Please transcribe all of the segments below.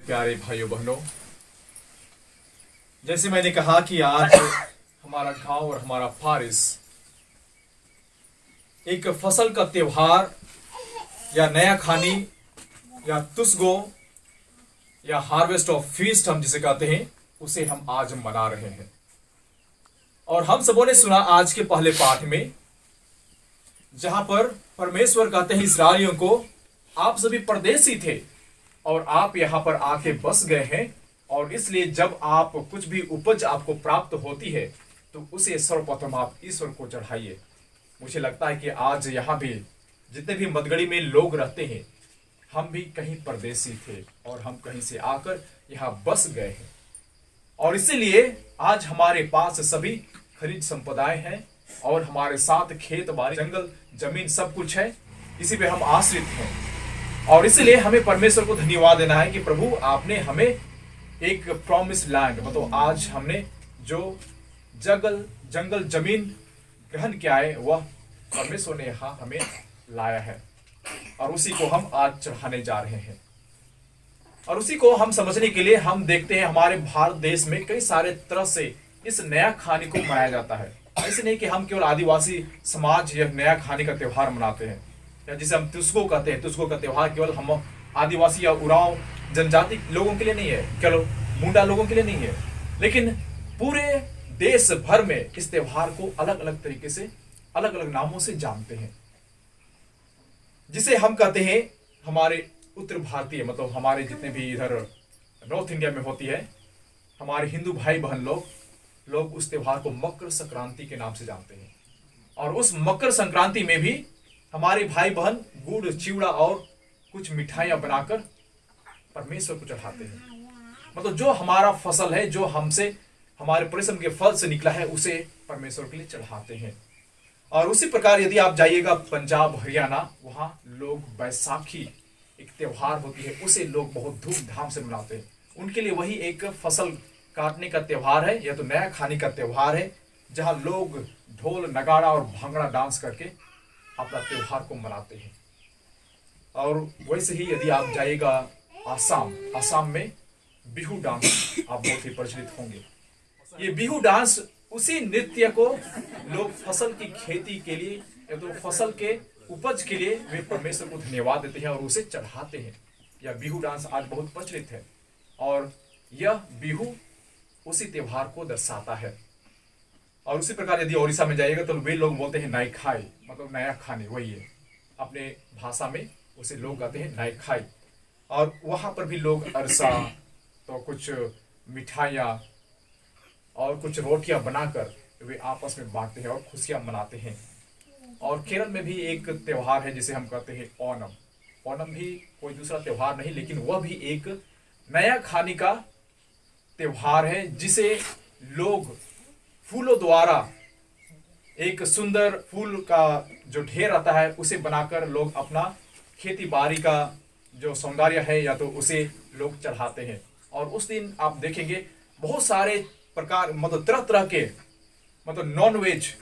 प्यारे भाइयों बहनों, जैसे मैंने कहा कि आज हमारा गांव और हमारा फारिस एक फसल का त्योहार या नया खानी या तुसगो या हार्वेस्ट ऑफ फीस्ट हम जिसे कहते हैं, उसे हम आज मना रहे हैं। और हम सबों ने सुना आज के पहले पाठ में, जहां पर परमेश्वर कहते हैं इस्राएलियों को, आप सभी परदेसी थे और आप यहां पर आके बस गए हैं, और इसलिए जब आप कुछ भी उपज आपको प्राप्त होती है तो उसे सर्वप्रथम आप ईश्वर को चढ़ाइए। मुझे लगता है कि आज यहाँ भी जितने भी मदगड़ी में लोग रहते हैं, हम भी कहीं परदेसी थे और हम कहीं से आकर यहाँ बस गए हैं, और इसीलिए आज हमारे पास सभी खनिज संपदाएं हैं और हमारे साथ खेत बाड़ी जंगल जमीन सब कुछ है। इसी पे हम आश्रित हैं, और इसलिए हमें परमेश्वर को धन्यवाद देना है कि प्रभु आपने हमें एक प्रॉमिस लैंड, मतलब आज हमने जो जंगल जमीन ग्रहण किया है वह परमेश्वर ने यहाँ हमें लाया है, और उसी को हम आज चढ़ाने जा रहे हैं। और उसी को हम समझने के लिए हम देखते हैं हमारे भारत देश में कई सारे तरह से इस नया खाने को मनाया जाता है। ऐसे नहीं कि हम केवल आदिवासी समाज यह नया खाने का त्योहार मनाते हैं, या जिसे हम तुस्को कहते हैं। तुस्को का त्योहार केवल हम आदिवासी या उरांव जनजाति लोगों के लिए नहीं है, केवल मुंडा लोगों के लिए नहीं है, लेकिन पूरे देश भर में इस त्योहार को अलग अलग तरीके से अलग अलग नामों से जानते हैं, जिसे हम कहते हैं हमारे उत्तर भारतीय, मतलब हमारे जितने भी इधर नॉर्थ इंडिया में होती है, हमारे हिंदू भाई बहन लोग उस त्योहार को मकर संक्रांति के नाम से जानते हैं। और उस मकर संक्रांति में भी हमारे भाई बहन गुड़ चिवड़ा और कुछ मिठाइयां बनाकर परमेश्वर को चढ़ाते हैं। मतलब जो हमारा फसल है, जो हमसे हमारे परिश्रम के फल से निकला है, उसे परमेश्वर के लिए चढ़ाते हैं। और उसी प्रकार यदि आप जाइएगा पंजाब हरियाणा, वहां लोग बैसाखी एक त्योहार होती है, उसे लोग बहुत धूमधाम से मनाते हैं। उनके लिए वही एक फसल काटने का त्योहार है, या तो नया खाने का त्योहार है, जहां लोग ढोल नगाड़ा और भांगड़ा डांस करके अपना त्योहार को मनाते हैं। और वैसे ही यदि आप जाइएगा आसाम में बिहू डांस आप बहुत ही प्रचलित होंगे। ये बिहू डांस, उसी नृत्य को लोग फसल की खेती के लिए या तो फसल के उपज के लिए वे परमेश्वर को धन्यवाद देते हैं और उसे चढ़ाते हैं। यह बिहू डांस आज बहुत प्रचलित है, और यह बिहू उसी त्योहार को दर्शाता है। और उसी प्रकार यदि ओडिशा में जाइएगा तो वे लोग बोलते हैं नई खाई, मतलब नया खाने, वही है अपने भाषा में उसे लोग कहते हैं नई खाई। और वहां पर भी लोग अरसा, तो कुछ मिठाइयाँ और कुछ रोटियां बनाकर वे आपस में बांटते हैं और खुशियां मनाते हैं। और केरल में भी एक त्योहार है जिसे हम कहते हैं ओणम। ओणम भी कोई दूसरा त्योहार नहीं, लेकिन वह भी एक नया खाने का त्योहार है, जिसे लोग फूलों द्वारा एक सुंदर फूल का जो ढेर आता है उसे बनाकर लोग अपना खेती बाड़ी का जो सौंदर्य है या तो उसे लोग चढ़ाते हैं। और उस दिन आप देखेंगे बहुत सारे प्रकार, मतलब तरह तरह के, मतलब नॉन वेज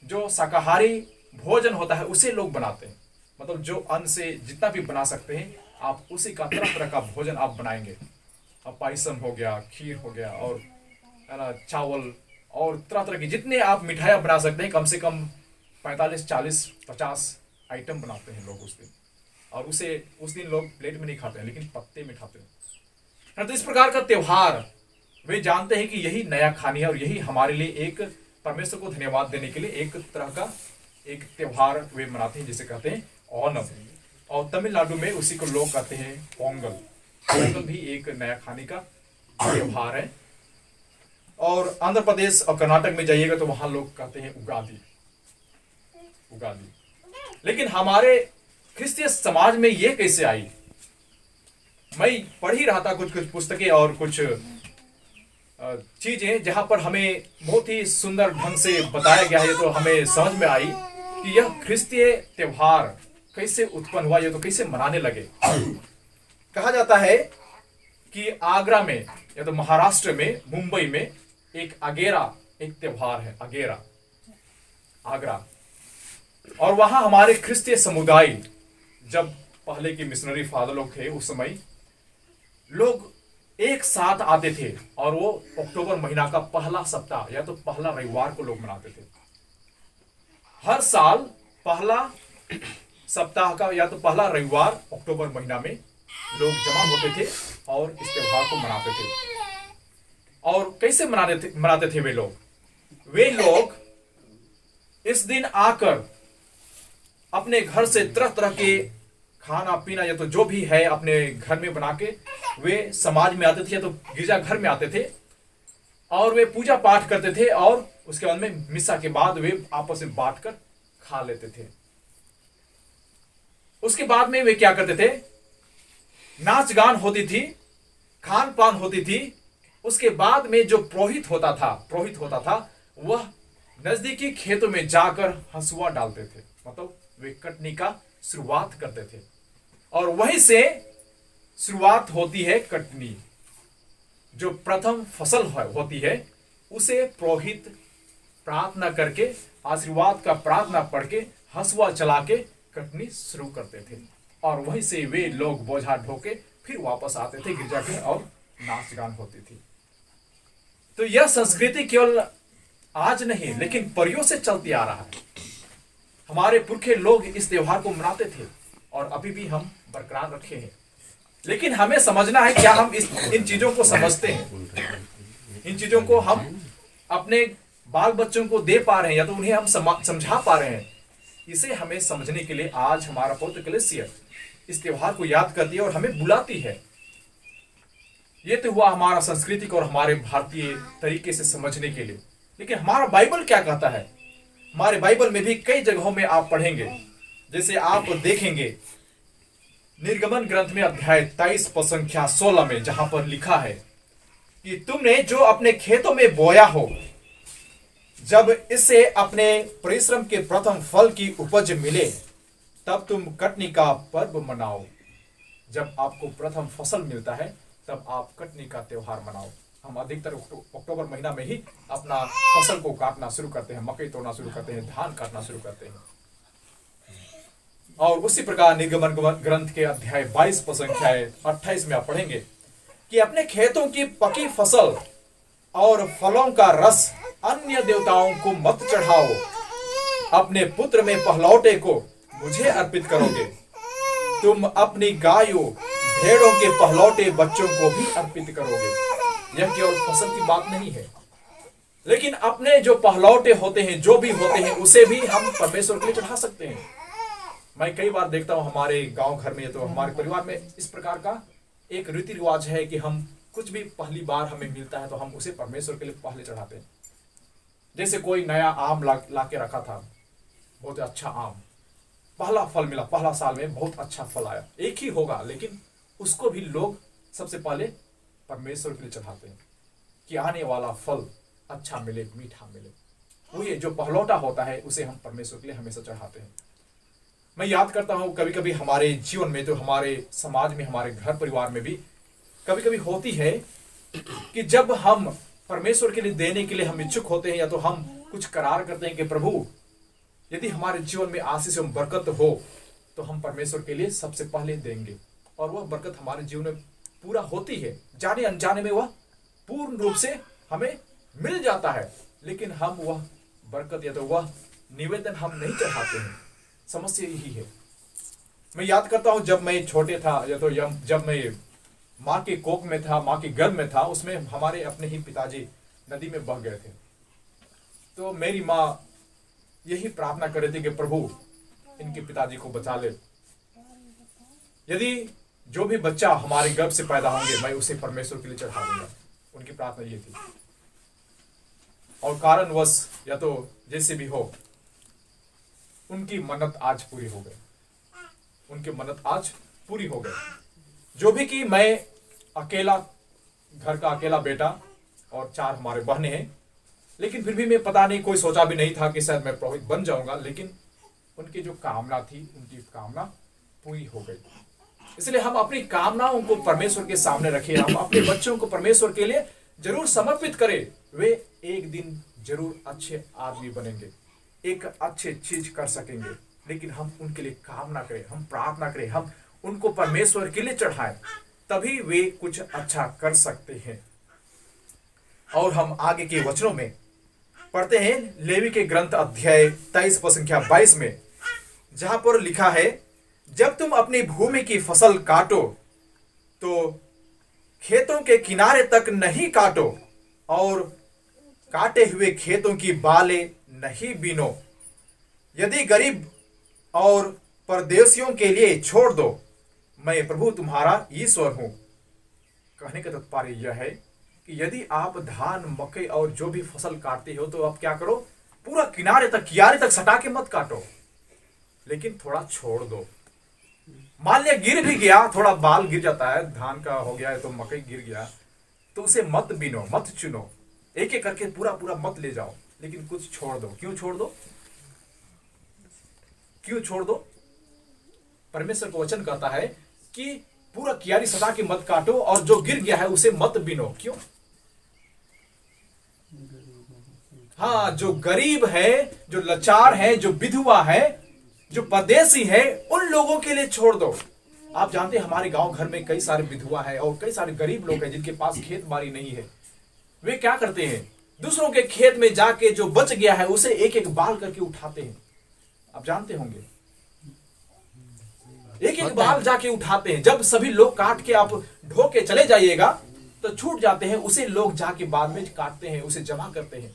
जो शाकाहारी भोजन होता है उसे लोग बनाते हैं। मतलब जो अन्न से जितना भी बना सकते हैं आप उसी का तरह तरह का भोजन आप बनाएंगे। अब पायसम हो गया, खीर हो गया, और चावल और तरह तरह की जितने आप मिठाइयाँ बना सकते हैं, कम से कम 45, 40, 50 आइटम बनाते हैं लोग उस दिन। और उसे उस दिन लोग प्लेट में नहीं खाते हैं, लेकिन पत्ते में खाते हैं। तो इस प्रकार का त्योहार वे जानते हैं कि यही नया खानी है, और यही हमारे लिए एक परमेश्वर को धन्यवाद देने के लिए एक तरह का एक त्योहार वे मनाते हैं, जिसे कहते हैं ओणम। और तमिलनाडु में उसी को लोग कहते हैं पोंगल। पोंगल भी एक नया खाने का त्योहार है। और आंध्र प्रदेश और कर्नाटक में जाइएगा तो वहां लोग कहते हैं उगादी। लेकिन हमारे क्रिस्तीय समाज में ये कैसे आई? मैं पढ़ ही रहा था कुछ पुस्तकें और कुछ चीजें, जहां पर हमें बहुत ही सुंदर ढंग से बताया गया है, तो हमें समझ में आई कि यह क्रिस्तीय त्योहार कैसे उत्पन्न हुआ, ये तो कैसे मनाने लगे। कहा जाता है कि आगरा में या तो महाराष्ट्र में, मुंबई में एक अगेरा एक त्योहार है, आगरा। और वहां हमारे क्रिस्तीय समुदाय, जब पहले के मिशनरी फादर लोग थे, उस समय लोग एक साथ आते थे और वो अक्टूबर महीना का पहला सप्ताह या तो पहला रविवार को लोग मनाते थे। हर साल पहला सप्ताह का या तो पहला रविवार अक्टूबर महीना में लोग जमा होते थे और इस त्योहार को मनाते थे। और कैसे मनाते थे वे लोग इस दिन आकर अपने घर से तरह तरह के खाना पीना या तो जो भी है अपने घर में बना के वे समाज में आते थे या तो गिरजा घर में आते थे और वे पूजा पाठ करते थे और उसके बाद में मिसा के बाद वे आपस में बांट कर खा लेते थे। उसके बाद में वे क्या करते थे, नाच गान होती थी, खान पान होती थी। उसके बाद में जो पुरोहित होता था वह नजदीकी खेतों में जाकर हंसुआ डालते थे, मतलब वे कटनी का शुरुआत करते थे और वहीं से शुरुआत होती है कटनी। जो प्रथम फसल होती है उसे पुरोहित प्रार्थना करके आशीर्वाद का प्रार्थना पढ़ के हंसुआ चला के कटनी शुरू करते थे और वहीं से वे लोग बोझा ढोके फिर वापस आते थे गिरजा के और नाच गान होती थी। तो यह संस्कृति केवल आज नहीं लेकिन परियों से चलती आ रहा है। हमारे पुरखे लोग इस त्योहार को मनाते थे और अभी भी हम बरकरार रखे हैं। लेकिन हमें समझना है क्या हम इन चीजों को समझते हैं, इन चीजों को हम अपने बाल बच्चों को दे पा रहे हैं या तो उन्हें हम समझा पा रहे हैं। इसे हमें समझने के लिए आज हमारा पवित्र कलीसिया इस त्योहार को याद करती है और हमें बुलाती है। यह तो हुआ हमारा सांस्कृतिक और हमारे भारतीय तरीके से समझने के लिए। लेकिन हमारा बाइबल क्या कहता है? हमारे बाइबल में भी कई जगहों में आप पढ़ेंगे, जैसे आप देखेंगे निर्गमन ग्रंथ में अध्याय 23 पद संख्या 16 में, जहां पर लिखा है कि तुमने जो अपने खेतों में बोया हो, जब इससे अपने परिश्रम के प्रथम फल की उपज मिले तब तुम कटनी का पर्व मनाओ। जब आपको प्रथम फसल मिलता है तब आप कटनी का त्योहार मनाओ। हम अधिकतर अक्टूबर महीना में ही अपना फसल को काटना शुरू करते हैं, मकई तोड़ना शुरू करते हैं, धान काटना शुरू करते हैं। और उसी प्रकार निर्गमन ग्रंथ के अध्याय 22 पद संख्या 28 में आप पढ़ेंगे कि अपने खेतों की पकी फसल और फलों का रस अन्य देवताओं को मत चढ़ाओ, अपने पुत्र में पहलौटे को मुझे अर्पित करोगे। तुम अपनी गायों भेड़ों के पहलौटे बच्चों को भी अर्पित करोगे। यह केवल फसल की बात नहीं है, लेकिन अपने जो पहलौटे होते हैं, जो भी होते हैं, उसे भी हम परमेश्वर के लिए चढ़ा सकते हैं। मैं कई बार देखता हूं हमारे गांव घर में तो हमारे परिवार में इस प्रकार का एक रीति रिवाज है कि हम कुछ भी पहली बार हमें मिलता है तो हम उसे परमेश्वर के लिए पहले चढ़ाते हैं। जैसे कोई नया आम ला के रखा था, बहुत अच्छा आम, पहला फल मिला, पहला साल में बहुत अच्छा फल आया, एक ही होगा लेकिन उसको भी लोग सबसे पहले परमेश्वर के लिए चढ़ाते हैं कि आने वाला फल अच्छा मिले, मीठा मिले। वो ये जो पहलौटा होता है उसे हम परमेश्वर के लिए हमेशा चढ़ाते हैं। मैं याद करता हूं कभी कभी हमारे जीवन में, तो हमारे समाज में, हमारे घर परिवार में भी कभी कभी होती है कि जब हम परमेश्वर के लिए देने के लिए हम इच्छुक होते हैं या तो हम कुछ करार करते हैं कि प्रभु यदि हमारे जीवन में आशीष एवं बरकत हो तो हम परमेश्वर के लिए सबसे पहले देंगे और वह बरकत हमारे जीवन में पूरा होती है। जाने अनजाने में वह पूर्ण रूप से हमें मिल जाता है, लेकिन हम वह बरकत या तो वह निवेदन हम नहीं चढ़ाते हैं। समस्या यही है। मैं याद करता हूं जब मैं छोटे था या तो जब मैं माँ के कोख में था, माँ के गर्भ में था, उसमें हमारे अपने ही पिताजी नदी में बह गए थे। तो मेरी माँ यही प्रार्थना कर रही थी कि प्रभु इनके पिताजी को बचा ले, यदि जो भी बच्चा हमारे गर्भ से पैदा होंगे मैं उसे परमेश्वर के लिए चढ़ा दूंगा। उनकी प्रार्थना ये थी और कारणवश या तो जैसे भी हो उनकी मन्नत आज पूरी हो गई, उनकी मन्नत आज पूरी हो गई। जो भी कि मैं अकेला, घर का अकेला बेटा और 4 हमारे बहनें हैं, लेकिन फिर भी मैं पता नहीं, कोई सोचा भी नहीं था कि शायद मैं पुरोहित बन जाऊंगा, लेकिन उनकी जो कामना थी उनकी कामना पूरी हो गई। इसलिए हम अपनी कामनाओं को परमेश्वर के सामने रखें, हम अपने बच्चों को परमेश्वर के लिए जरूर समर्पित करें। वे एक दिन जरूर अच्छे आदमी बनेंगे, एक अच्छे चीज कर सकेंगे, लेकिन हम उनके लिए कामना करें, हम प्रार्थना करें, हम उनको परमेश्वर के लिए चढ़ाएं, तभी वे कुछ अच्छा कर सकते हैं। और हम आगे के वचनों में पढ़ते हैं लेवी के ग्रंथ अध्याय 23 पद संख्या 22 में, जहां पर लिखा है, जब तुम अपनी भूमि की फसल काटो तो खेतों के किनारे तक नहीं काटो और काटे हुए खेतों की बालें नहीं बीनो। यदि गरीब और परदेशियों के लिए छोड़ दो, मैं प्रभु तुम्हारा ईश्वर हूं। कहने का तात्पर्य यह है कि यदि आप धान, मकई और जो भी फसल काटते हो तो आप क्या करो, पूरा किनारे तक, कियारे तक सटा के मत काटो, लेकिन थोड़ा छोड़ दो। मान लिया गिर भी गया, थोड़ा बाल गिर जाता है, धान का हो गया है तो मकई गिर गया, तो उसे मत बीनो, मत चुनो, एक एक करके पूरा पूरा मत ले जाओ, लेकिन कुछ छोड़ दो। क्यों छोड़ दो? क्यों छोड़ दो? परमेश्वर का वचन कहता है कि पूरा कियारी सटा के मत काटो और जो गिर गया है उसे मत बीनो। क्यों? हाँ, जो गरीब है, जो लाचार है, जो विधवा है, जो परदेसी है, उन लोगों के लिए छोड़ दो। आप जानते हैं हमारे गांव घर में कई सारे विधवा है और कई सारे गरीब लोग हैं जिनके पास खेत बाड़ी नहीं है। वे क्या करते हैं, दूसरों के खेत में जाके जो बच गया है उसे एक एक बाल करके उठाते हैं। आप जानते होंगे, एक एक बाल जाके उठाते हैं। जब सभी लोग काट के आप ढो के चले जाइएगा तो छूट जाते हैं, उसे लोग जाके बाद में काटते हैं, उसे जमा करते हैं,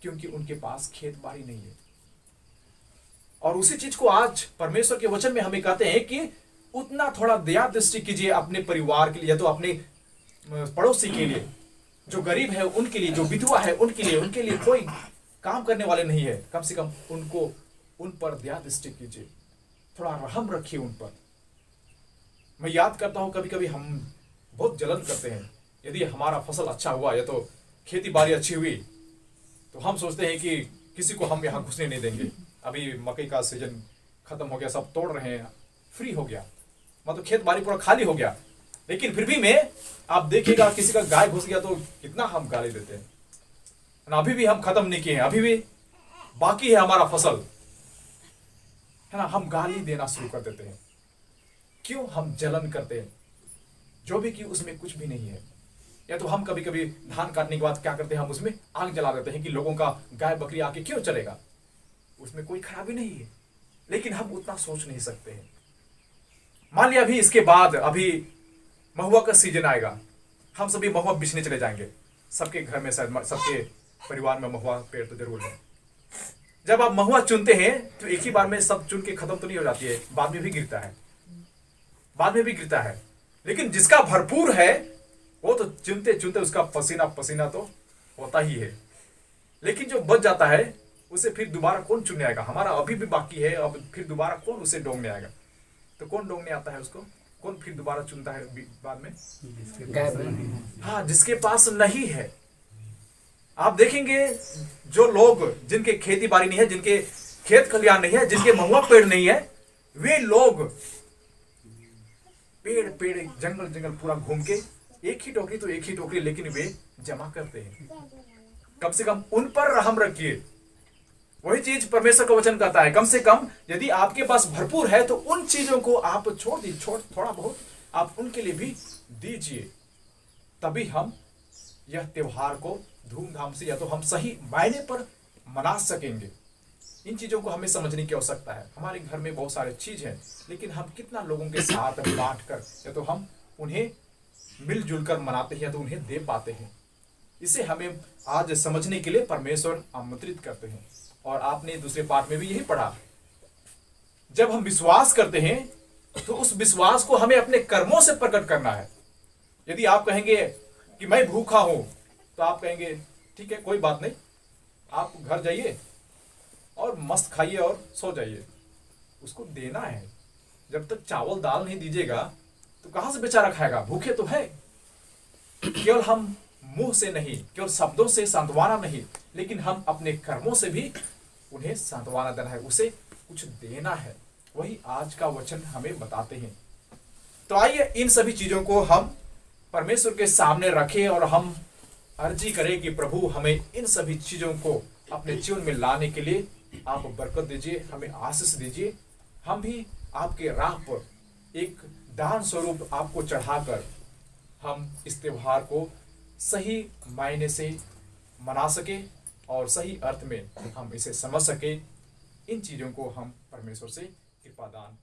क्योंकि उनके पास खेत बाड़ी नहीं है। और उसी चीज को आज परमेश्वर के वचन में हमें कहते हैं कि उतना थोड़ा दया दृष्टि कीजिए अपने परिवार के लिए, या तो अपने पड़ोसी के लिए, जो गरीब है उनके लिए, जो विधवा है उनके लिए कोई काम करने वाले नहीं है, कम से कम उनको, उन पर दया दृष्टि कीजिए, थोड़ा रहम रखिए उन पर। मैं याद करता हूं कभी कभी हम बहुत जलन करते हैं, यदि हमारा फसल अच्छा हुआ या तो खेती बाड़ी अच्छी हुई तो हम सोचते हैं कि किसी को हम यहां घुसने नहीं देंगे। अभी मकई का सीजन खत्म हो गया, सब तोड़ रहे हैं, फ्री हो गया, मतलब खेत बाड़ी पूरा खाली हो गया, लेकिन फिर भी में आप देखिएगा किसी का गाय घुस गया तो कितना हम गाली देते हैं। अभी भी हम खत्म नहीं किए हैं, अभी भी बाकी है हमारा फसल, है ना, हम गाली देना शुरू कर देते हैं। क्यों? हम जलन करते हैं, जो भी कि उसमें कुछ भी नहीं है। या तो हम कभी कभी धान काटने के बाद क्या करते हैं, हम उसमें आग जला देते हैं कि लोगों का गाय बकरी आके क्यों चलेगा, उसमें कोई खराबी नहीं है, लेकिन हम उतना सोच नहीं सकते हैं। मान लिया अभी इसके बाद अभी महुआ का सीजन आएगा, हम सभी महुआ बिछने चले जाएंगे, सबके घर में शायद सबके परिवार में महुआ पेड़ तो जरूर है। जब आप महुआ चुनते हैं तो एक ही बार में सब चुन के खत्म तो नहीं हो जाती है, बाद में भी गिरता है, बाद में भी गिरता है, लेकिन जिसका भरपूर है वो तो चुनते चुनते उसका पसीना पसीना तो होता ही है, लेकिन जो बच जाता है उसे फिर दोबारा कौन चुनने आएगा? हमारा अभी भी बाकी है, अब फिर दोबारा कौन उसे डोंगने आएगा? तो कौन डोंगने आता है उसको? कौन फिर दोबारा चुनता है बाद में? हाँ, जिसके पास नहीं है। आप देखेंगे जो लोग, जिनके खेती बाड़ी नहीं है, जिनके खेत खलियान नहीं है, जिनके महुआ पेड़ नहीं है, वे लोग पेड़ पेड़ जंगल जंगल पूरा घूम के एक ही टोकरी तो एक ही टोकरी, लेकिन वे जमा करते हैं। कम से कम उन पर रहम रखिए। वही चीज परमेश्वर का वचन कहता है, कम से कम यदि आपके पास भरपूर है तो उन चीजों को आप छोड़ दीजिए, थोड़ा बहुत आप उनके लिए भी दीजिए, तभी हम यह त्योहार को धूमधाम से, या तो हम सही मायने पर मना सकेंगे। इन चीजों को हमें समझने की आवश्यकता है। हमारे घर में बहुत सारे चीज हैं, लेकिन हम कितना लोगों के साथ बांट कर, या तो हम उन्हें मिलजुल कर मनाते हैं या तो उन्हें दे पाते हैं। इसे हमें आज समझने के लिए परमेश्वर आमंत्रित करते हैं। और आपने दूसरे पाठ में भी यही पढ़ा, जब हम विश्वास करते हैं तो उस विश्वास को हमें अपने कर्मों से प्रकट करना है। यदि आप कहेंगे कि मैं भूखा हूं, तो आप कहेंगे ठीक है कोई बात नहीं, आप घर जाइए और मस्त खाइए और सो जाइए। उसको देना है। जब तक चावल दाल नहीं दीजिएगा तो कहां से बेचारा खाएगा? भूखे तो है। केवल हम मुंह से नहीं, केवल शब्दों से सांत्वना नहीं, लेकिन हम अपने कर्मों से भी उन्हें सांत्वना देना है, उसे कुछ देना है। वही आज का वचन हमें बताते हैं। तो आइए इन सभी चीजों को हम परमेश्वर के सामने रखें और हम अर्जी करें कि प्रभु हमें इन सभी चीजों को अपने जीवन में लाने के लिए आप बरकत दीजिए, हमें आशीष दीजिए। हम भी आपके राह पर एक दान स्वरूप आपको चढ़ाकर हम इस त्योहार को सही मायने से मना सके और सही अर्थ में हम इसे समझ सके। इन चीज़ों को हम परमेश्वर से कृपा दान